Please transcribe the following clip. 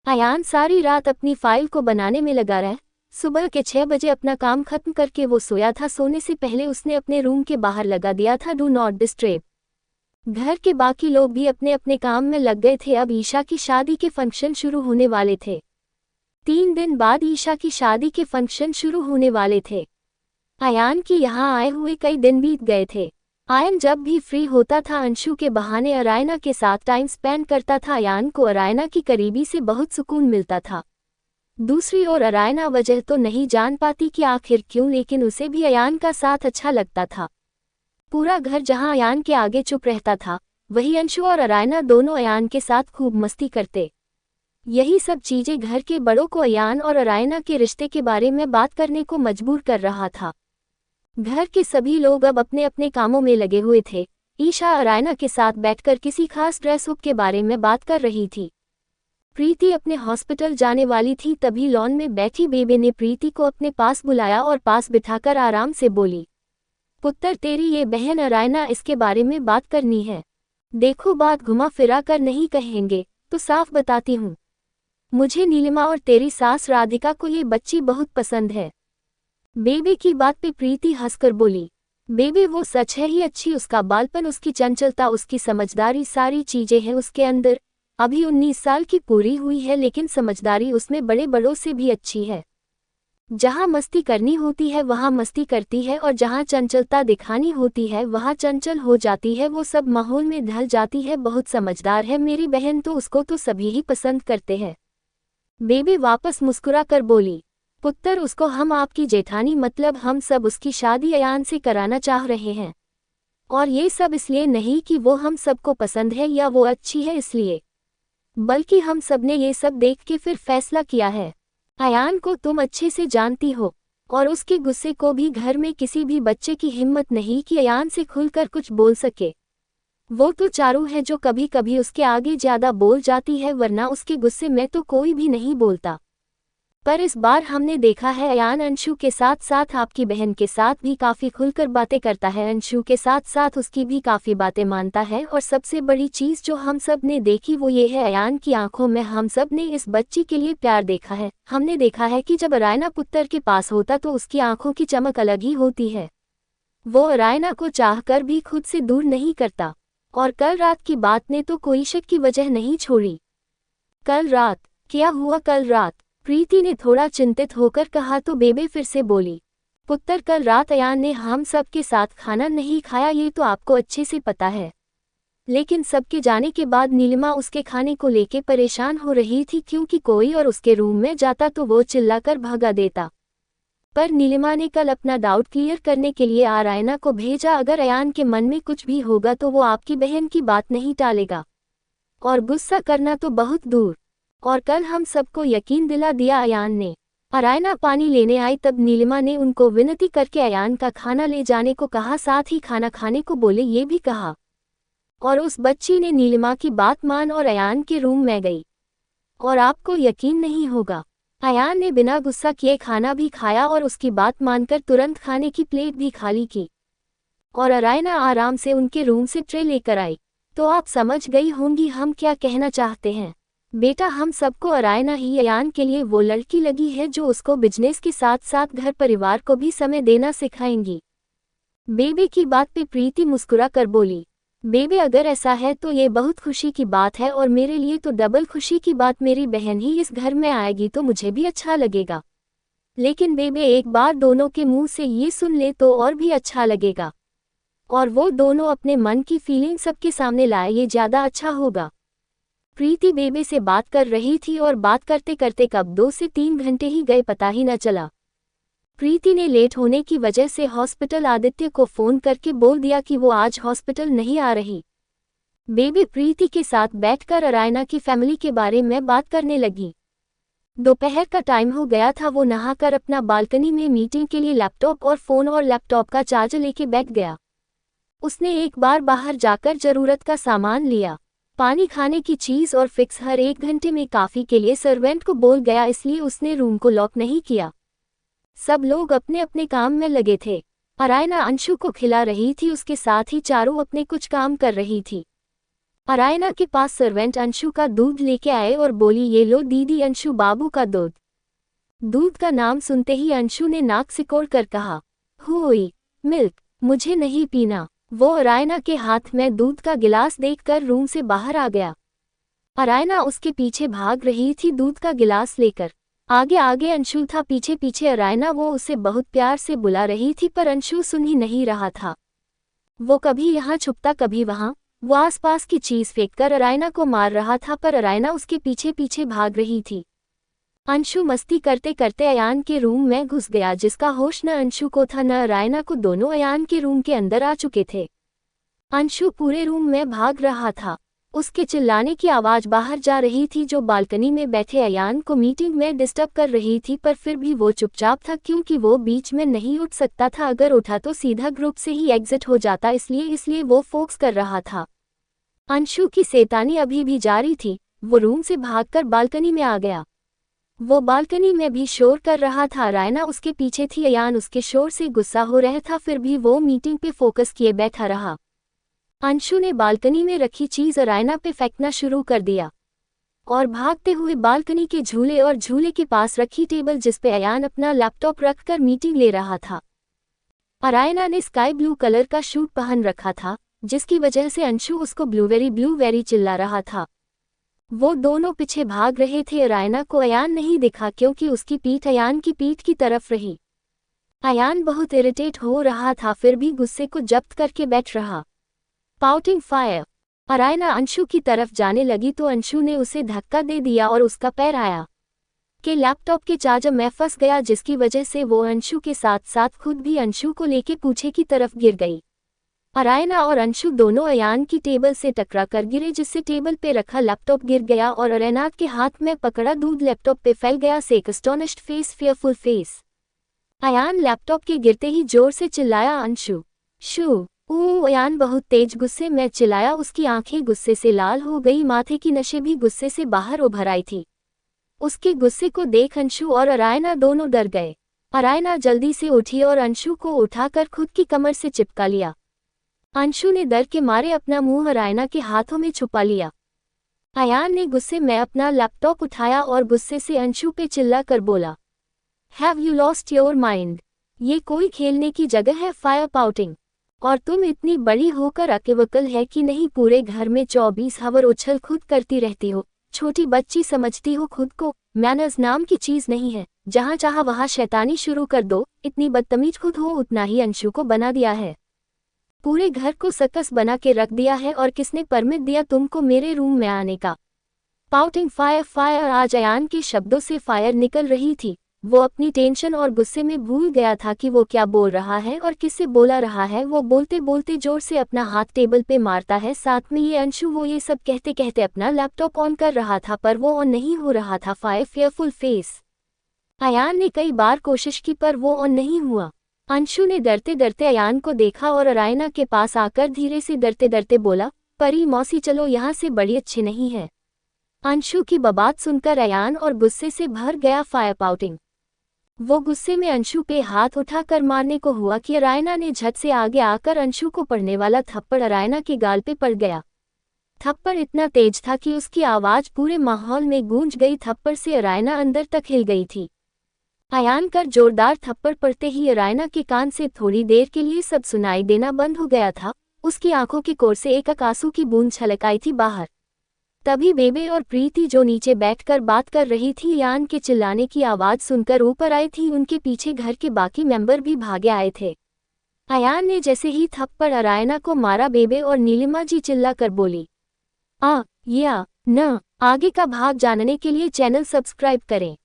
अयान सारी रात अपनी फाइल को बनाने में लगा रहा। सुबह के 6 बजे अपना काम खत्म करके वो सोया था। सोने से पहले उसने अपने रूम के बाहर लगा दिया था डू नॉट डिस्टर्ब। घर के बाकी लोग भी अपने अपने काम में लग गए थे। अब ईशा की शादी के फंक्शन शुरू होने वाले थे। 3 दिन बाद ईशा की शादी के फंक्शन शुरू होने वाले थे। अयान के यहाँ आए हुए कई दिन बीत गए थे। अयान जब भी फ्री होता था अंशु के बहाने अरायना के साथ टाइम स्पेंड करता था। अयान को अरायना की करीबी से बहुत सुकून मिलता था। दूसरी ओर अरायना वजह तो नहीं जान पाती कि आखिर क्यों, लेकिन उसे भी अयान का साथ अच्छा लगता था। पूरा घर जहां अयान के आगे चुप रहता था, वही अंशु और अरायना दोनों अयान के साथ खूब मस्ती करते। यही सब चीजें घर के बड़ों को अयान और अरायना के रिश्ते के बारे में बात करने को मजबूर कर रहा था। घर के सभी लोग अब अपने अपने कामों में लगे हुए थे। ईशा अरायना के साथ बैठकर किसी खास ड्रेस अप के बारे में बात कर रही थी। प्रीति अपने हॉस्पिटल जाने वाली थी, तभी लॉन में बैठी बेबे ने प्रीति को अपने पास बुलाया और पास बिठाकर आराम से बोली, पुत्र तेरी ये बहन अरायना, इसके बारे में बात करनी है। देखो बात घुमा फिरा कर नहीं कहेंगे तो साफ बताती हूँ, मुझे नीलिमा और तेरी सास राधिका को ये बच्ची बहुत पसंद है। बेबे की बात पे प्रीति हंसकर बोली, बेबे वो सच है ही अच्छी, उसका बालपन, उसकी चंचलता, उसकी समझदारी, सारी चीजें हैं उसके अंदर। अभी 19 साल की पूरी हुई है, लेकिन समझदारी उसमें बड़े बड़ों से भी अच्छी है। जहाँ मस्ती करनी होती है वहाँ मस्ती करती है, और जहाँ चंचलता दिखानी होती है वहाँ चंचल हो जाती है। वो सब माहौल में ढल जाती है। बहुत समझदार है मेरी बहन, तो उसको तो सभी ही पसंद करते हैं। बेबे वापस मुस्कुरा कर बोली, पुत्र उसको हम आपकी जेठानी मतलब हम सब उसकी शादी अयान से कराना चाह रहे हैं। और ये सब इसलिए नहीं कि वो हम सबको पसंद है या वो अच्छी है इसलिए, बल्कि हम सब ने ये सब देख के फिर फैसला किया है। अयान को तुम अच्छे से जानती हो, और उसके गुस्से को भी घर में किसी भी बच्चे की हिम्मत नहीं कि अयान से खुलकर कुछ बोल सके। वो तो चारू है जो कभी कभी उसके आगे ज्यादा बोल जाती है, वरना उसके गुस्से में तो कोई भी नहीं बोलता। पर इस बार हमने देखा है अयान अंशु के साथ साथ आपकी बहन के साथ भी काफी खुलकर बातें करता है, अंशु के साथ साथ उसकी भी काफी बातें मानता है। और सबसे बड़ी चीज जो हम सब ने देखी वो ये है, अयान की आंखों में हम सब ने इस बच्ची के लिए प्यार देखा है। हमने देखा है कि जब अरायना पुत्र के पास होता तो उसकी आंखों की चमक अलग ही होती है। वो अरायना को चाहकर भी खुद से दूर नहीं करता। और कल रात की बात ने तो कोई शक की वजह नहीं छोड़ी। कल रात क्या हुआ? कल रात प्रीति ने थोड़ा चिंतित होकर कहा तो बेबे फिर से बोली, पुत्र कल रात अयान ने हम सब के साथ खाना नहीं खाया, ये तो आपको अच्छे से पता है। लेकिन सबके जाने के बाद नीलिमा उसके खाने को लेके परेशान हो रही थी, क्योंकि कोई और उसके रूम में जाता तो वो चिल्लाकर भगा देता। पर नीलिमा ने कल अपना डाउट क्लियर करने के लिए अरायना को भेजा। अगर अयान के मन में कुछ भी होगा तो वो आपकी बहन की बात नहीं टालेगा, और गुस्सा करना तो बहुत दूर। और कल हम सबको यकीन दिला दिया अयान ने। अरायना पानी लेने आई तब नीलिमा ने उनको विनती करके अयान का खाना ले जाने को कहा, साथ ही खाना खाने को बोले ये भी कहा। और उस बच्ची ने नीलिमा की बात मान और अयान के रूम में गई। और आपको यकीन नहीं होगा, अयान ने बिना गुस्सा किए खाना भी खाया और उसकी बात मानकर तुरंत खाने की प्लेट भी खाली की। और अरायना आराम से उनके रूम से ट्रे लेकर आई। तो आप समझ गई होंगी हम क्या कहना चाहते हैं। बेटा हम सबको अरायना ही अयान के लिए वो लड़की लगी है जो उसको बिजनेस के साथ साथ घर परिवार को भी समय देना सिखाएंगी। बेबे की बात पे प्रीति मुस्कुरा कर बोली, बेबे अगर ऐसा है तो ये बहुत खुशी की बात है, और मेरे लिए तो डबल खुशी की बात, मेरी बहन ही इस घर में आएगी तो मुझे भी अच्छा लगेगा। लेकिन बेबे एक बार दोनों के मुंह से ये सुन ले तो और भी अच्छा लगेगा, और वो दोनों अपने मन की फीलिंग सबके सामने लाए, ये ज्यादा अच्छा होगा। प्रीति बेबे से बात कर रही थी और बात करते करते कब 2 से 3 घंटे ही गए पता ही न चला। प्रीति ने लेट होने की वजह से हॉस्पिटल आदित्य को फोन करके बोल दिया कि वो आज हॉस्पिटल नहीं आ रही। बेबे प्रीति के साथ बैठकर अरायना की फैमिली के बारे में बात करने लगी। दोपहर का टाइम हो गया था। वो नहाकर अपना बालकनी में मीटिंग के लिए लैपटॉप और फोन और लैपटॉप का चार्जर लेके बैठ गया। उसने एक बार बाहर जाकर जरूरत का सामान लिया, पानी, खाने की चीज और फिक्स हर 1 घंटे में काफी के लिए सर्वेंट को बोल गया, इसलिए उसने रूम को लॉक नहीं किया। सब लोग अपने अपने काम में लगे थे। अरायना अंशु को खिला रही थी, उसके साथ ही चारू अपने कुछ काम कर रही थी। अरायना के पास सर्वेंट अंशु का दूध लेके आए और बोली, ये लो दीदी अंशु बाबू का दूध। दूध का नाम सुनते ही अंशु ने नाक सिकोड़ कर कहा, हुई मिल्क, मुझे नहीं पीना। वो अरायना के हाथ में दूध का गिलास देखकर रूम से बाहर आ गया। अरायना उसके पीछे भाग रही थी दूध का गिलास लेकर। आगे आगे अंशु था, पीछे पीछे अरायना। वो उसे बहुत प्यार से बुला रही थी पर अंशु सुन ही नहीं रहा था। वो कभी यहाँ छुपता कभी वहाँ। वो आसपास की चीज फेंककर अरायना को मार रहा था पर अरायना उसके पीछे पीछे भाग रही थी। अंशु मस्ती करते करते अयान के रूम में घुस गया, जिसका होश न अंशु को था न अरायना को। दोनों अयान के रूम के अंदर आ चुके थे। अंशु पूरे रूम में भाग रहा था। उसके चिल्लाने की आवाज बाहर जा रही थी, जो बालकनी में बैठे अयान को मीटिंग में डिस्टर्ब कर रही थी। पर फिर भी वो चुपचाप था, क्योंकि वो बीच में नहीं उठ सकता था। अगर उठा तो सीधा ग्रुप से ही एग्जिट हो जाता, इसलिए वो फोकस कर रहा था। अंशु की शैतानी अभी भी जारी थी। वो रूम से भागकर बालकनी में आ गया। वो बालकनी में भी शोर कर रहा था। अरायना उसके पीछे थी। अयान उसके शोर से गुस्सा हो रहा था, फिर भी वो मीटिंग पे फोकस किए बैठा रहा। अंशु ने बालकनी में रखी चीज अरायना पे फेंकना शुरू कर दिया और भागते हुए बालकनी के झूले और झूले के पास रखी टेबल, जिसपे अयान अपना लैपटॉप रखकर मीटिंग ले रहा था। अरायना ने स्काई ब्लू कलर का शूट पहन रखा था, जिसकी वजह से अंशु उसको ब्लूवेरी चिल्ला रहा था। वो दोनों पीछे भाग रहे थे। अरायना को अयान नहीं दिखा, क्योंकि उसकी पीठ अयान की पीठ की तरफ रही। अयान बहुत इरिटेट हो रहा था, फिर भी गुस्से को जब्त करके बैठ रहा। Pouting fire. अरायना अंशु की तरफ जाने लगी तो अंशु ने उसे धक्का दे दिया और उसका पैर आया के लैपटॉप के चार्जर में फंस गया, जिसकी वजह से वो अंशु के साथ साथ खुद भी अंशु को लेके पीछे की तरफ गिर गई। अरायना और अंशु दोनों अयान की टेबल से टकरा कर गिरे, जिससे टेबल पे रखा लैपटॉप गिर गया और अरायना के हाथ में पकड़ा दूध लैपटॉप पे फैल गया। सेक astonished face, fearful face. Ayaan laptop के गिरते ही जोर से चिल्लाया, अंशु शू ऊ। अयान बहुत तेज गुस्से में चिल्लाया। उसकी आंखें गुस्से से लाल हो गई, माथे की नसें भी गुस्से से बाहर उभर आई थी। उसके गुस्से को देख अंशु और अरायना दोनों डर गए। अरायना जल्दी से उठी और अंशु को उठाकर खुद की कमर से चिपका लिया। अंशु ने डर के मारे अपना मुंह अरायना के हाथों में छुपा लिया। अयान ने गुस्से में अपना लैपटॉप उठाया और गुस्से से अंशु पे चिल्ला कर बोला, have you lost your mind? ये कोई खेलने की जगह है फायर पाउटिंग? और तुम इतनी बड़ी होकर अकेवकल है कि नहीं? पूरे घर में 24 आवर उछल खुद करती रहती हो। छोटी बच्ची समझती हो खुद को। मैनर्स नाम की चीज नहीं है, जहाँ चाहा वहाँ शैतानी शुरू कर दो। इतनी बदतमीज खुद हो उतना ही अंशु को बना दिया है। पूरे घर को सर्कस बना के रख दिया है। और किसने परमिट दिया तुमको मेरे रूम में आने का? Pouting fire fire. आज अयान के शब्दों से फायर निकल रही थी। वो अपनी टेंशन और गुस्से में भूल गया था कि वो क्या बोल रहा है और किससे बोला रहा है। वो बोलते बोलते जोर से अपना हाथ टेबल पे मारता है, साथ में ये अंशु। वो ये सब कहते कहते अपना लैपटॉप ऑन कर रहा था, पर वो ऑन नहीं हो रहा था। Fire fearful face. अयान ने कई बार कोशिश की पर वो ऑन नहीं हुआ। अंशु ने डरते डरते अयान को देखा और अरायना के पास आकर धीरे से डरते डरते बोला, परी मौसी चलो यहाँ से, बड़ी अच्छी नहीं है। अंशु की बात सुनकर अयान और गुस्से से भर गया फायर पाउटिंग। वो गुस्से में अंशु पे हाथ उठाकर मारने को हुआ कि अरायना ने झट से आगे आकर अंशु को पड़ने वाला थप्पड़ अरायना के गाल पे पड़ गया। थप्पड़ इतना तेज था कि उसकी आवाज पूरे माहौल में गूंज गई। थप्पड़ से अरायना अंदर तक हिल गई थी। अयान कर जोरदार थप्पड़ पड़ते ही अरायना के कान से थोड़ी देर के लिए सब सुनाई देना बंद हो गया था। उसकी आंखों की कोर से एक आंसू की बूंद छलक आई थी बाहर। तभी बेबे और प्रीति, जो नीचे बैठकर बात कर रही थी, अयान के चिल्लाने की आवाज सुनकर ऊपर आई थी। उनके पीछे घर के बाकी मेंबर भी भागे आए थे। अयान ने जैसे ही थप्पड़ अरायना को मारा, बेबे और नीलिमा जी चिल्लाकर बोली, या न। आगे का भाग जानने के लिए चैनल सब्सक्राइब करें।